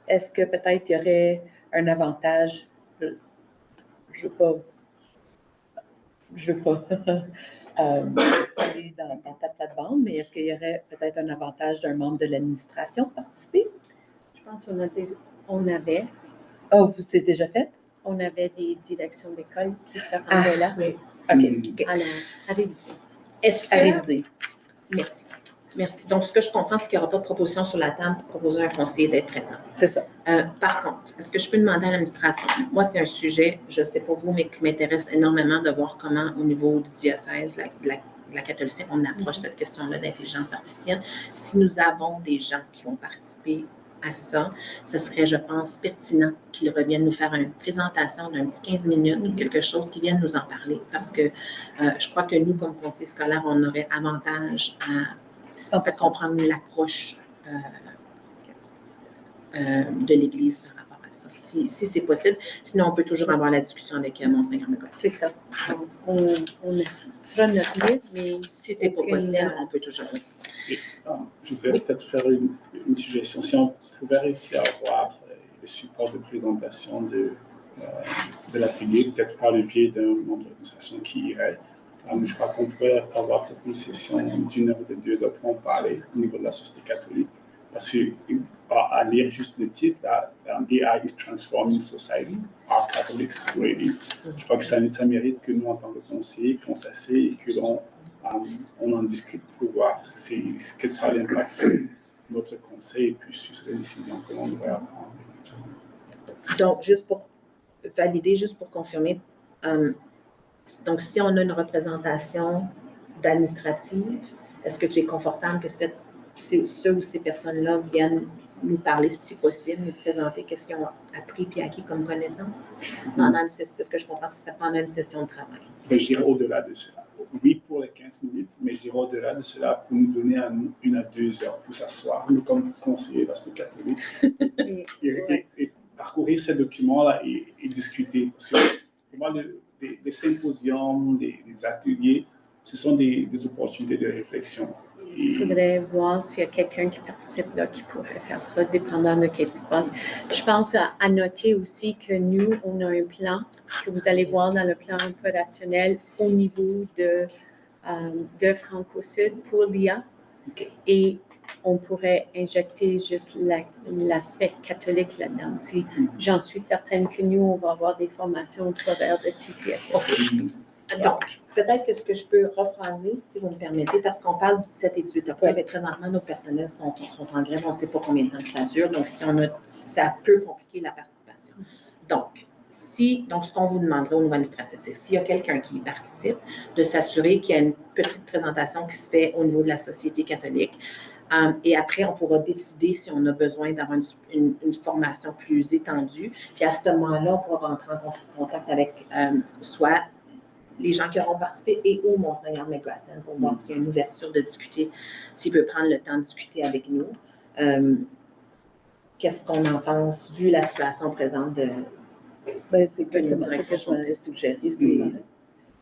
est-ce que peut-être il y aurait un avantage? Je veux pas aller dans ta plate-bande, mais est-ce qu'il y aurait peut-être un avantage d'un membre de l'administration de participer? Je pense qu'on avait. Oh, c'est déjà fait? On avait des directions d'école qui se rendaient là. Oui. OK. Alors, à réviser. Est-ce que... À réviser. Merci. Merci. Donc, ce que je comprends, c'est qu'il n'y aura pas de proposition sur la table pour proposer à un conseiller d'être présent. C'est ça. Par contre, est-ce que je peux demander à l'administration? Moi, c'est un sujet, je ne sais pas vous, mais qui m'intéresse énormément de voir comment, au niveau du diocèse, la catholicité, on approche cette question-là d'intelligence artificielle. Si nous avons des gens qui vont participer à ça, ce serait, je pense, pertinent qu'ils reviennent nous faire une présentation d'un petit 15 minutes ou quelque chose, qui viennent nous en parler. Parce que je crois que nous, comme conseil scolaire, on aurait avantage à comprendre l'approche de l'Église par rapport à ça, si c'est possible. Sinon, on peut toujours avoir la discussion avec Monseigneur McGrath. C'est ça. On fera notre livre, mais si c'est pas possible, on peut toujours. Oui. Et, je voudrais peut-être faire une suggestion. Si on pouvait réussir à avoir le support de présentation de l'atelier, peut-être par le biais d'un membre de l'administration qui irait, je crois qu'on pourrait avoir peut-être une session d'1 heure ou de 2 heures pour en parler au niveau de la société catholique. Parce que à lire juste le titre, là, AI is transforming society, are Catholics ready? Je crois que ça mérite que nous, en tant que conseillers, qu'on s'assied et que on en discute pour voir quel sera l'impact sur notre conseil et puis sur les décisions que l'on devrait prendre. Donc, juste pour valider, juste pour confirmer, donc si on a une représentation d'administrative, est-ce que tu es confortable que ceux ou ces personnes-là viennent nous parler, si possible, nous présenter qu'est-ce qu'ils ont appris et acquis comme connaissance? C'est ce que je comprends, ce serait pendant une session de travail. Mais j'irai au-delà de cela. Oui, pour les 15 minutes, mais j'irai au-delà de cela pour nous donner à nous 1 à 2 heures pour s'asseoir, nous comme conseillers de la société catholique, et parcourir ces documents-là et discuter. Parce que pour moi, les symposiums, les ateliers, ce sont des opportunités de réflexion. Il faudrait voir s'il y a quelqu'un qui participe là, qui pourrait faire ça, dépendant de ce qui se passe. Je pense à noter aussi que nous, on a un plan que vous allez voir dans le plan opérationnel au niveau de Franco-Sud pour l'IA. Okay. Et on pourrait injecter juste l'aspect catholique là-dedans. J'en suis certaine que nous, on va avoir des formations au travers de CCSS. Okay. Donc, peut-être que ce que je peux rephraser, si vous me permettez, parce qu'on parle du 17 et 18 octobre, mais présentement, nos personnels sont en grève, on ne sait pas combien de temps ça dure, donc ça peut compliquer la participation. Donc, ce qu'on vous demanderait au niveau administratif, c'est s'il y a quelqu'un qui y participe, de s'assurer qu'il y a une petite présentation qui se fait au niveau de la Société catholique. Et après, on pourra décider si on a besoin d'avoir une formation plus étendue. Puis à ce moment-là, on pourra rentrer en contact avec soit les gens qui auront participé et ou Monseigneur McGrath pour voir s'il y a une ouverture de discuter, s'il peut prendre le temps de discuter avec nous. Qu'est-ce qu'on en pense vu la situation présente de c'est exactement ce que je voulais suggérer.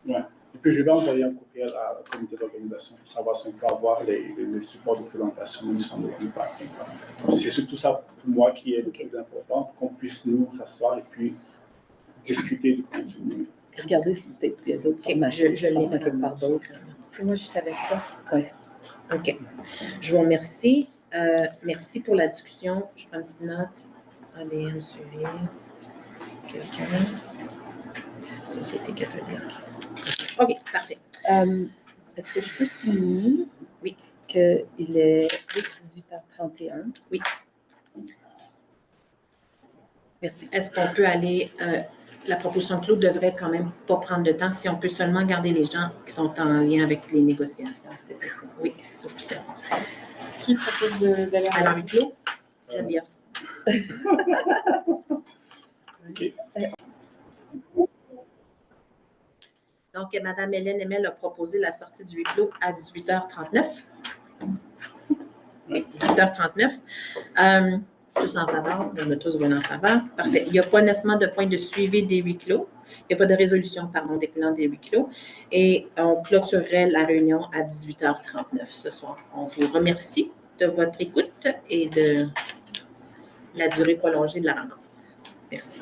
Ouais. Et puis, je vais envoyer un courriel au comité d'organisation pour savoir si on peut avoir les supports de présentation, même si on ne participe pas. C'est surtout ça pour moi qui est le plus important, pour qu'on puisse nous s'asseoir et puis discuter du contenu. Regardez si peut-être il y a d'autres formations qui se passent quelque part d'autre. Moi, je t'avais pas. Oui. OK. Je vous remercie. Merci pour la discussion. Je prends une petite note. ADN suivi. Quelqu'un. Société catholique. OK, parfait. Est-ce que je peux souligner Oui. qu'il est 18h31? Oui. Merci. Est-ce qu'on peut aller, la proposition de Claude devrait quand même pas prendre de temps si on peut seulement garder les gens qui sont en lien avec les négociations, c'est possible. Oui, sauf que. Qui propose d'aller À la Clos? Geneviève. OK. Donc, Mme Hélène Emel a proposé la sortie du huis clos à 18h39. Oui, 18h39. Tous en faveur? On a tous voté en faveur. Parfait. Il n'y a pas nécessairement de point de suivi des huis clos. Il n'y a pas de résolution, pardon, découlant des huis clos. Et on clôturerait la réunion à 18h39 ce soir. On vous remercie de votre écoute et de la durée prolongée de la rencontre. Merci.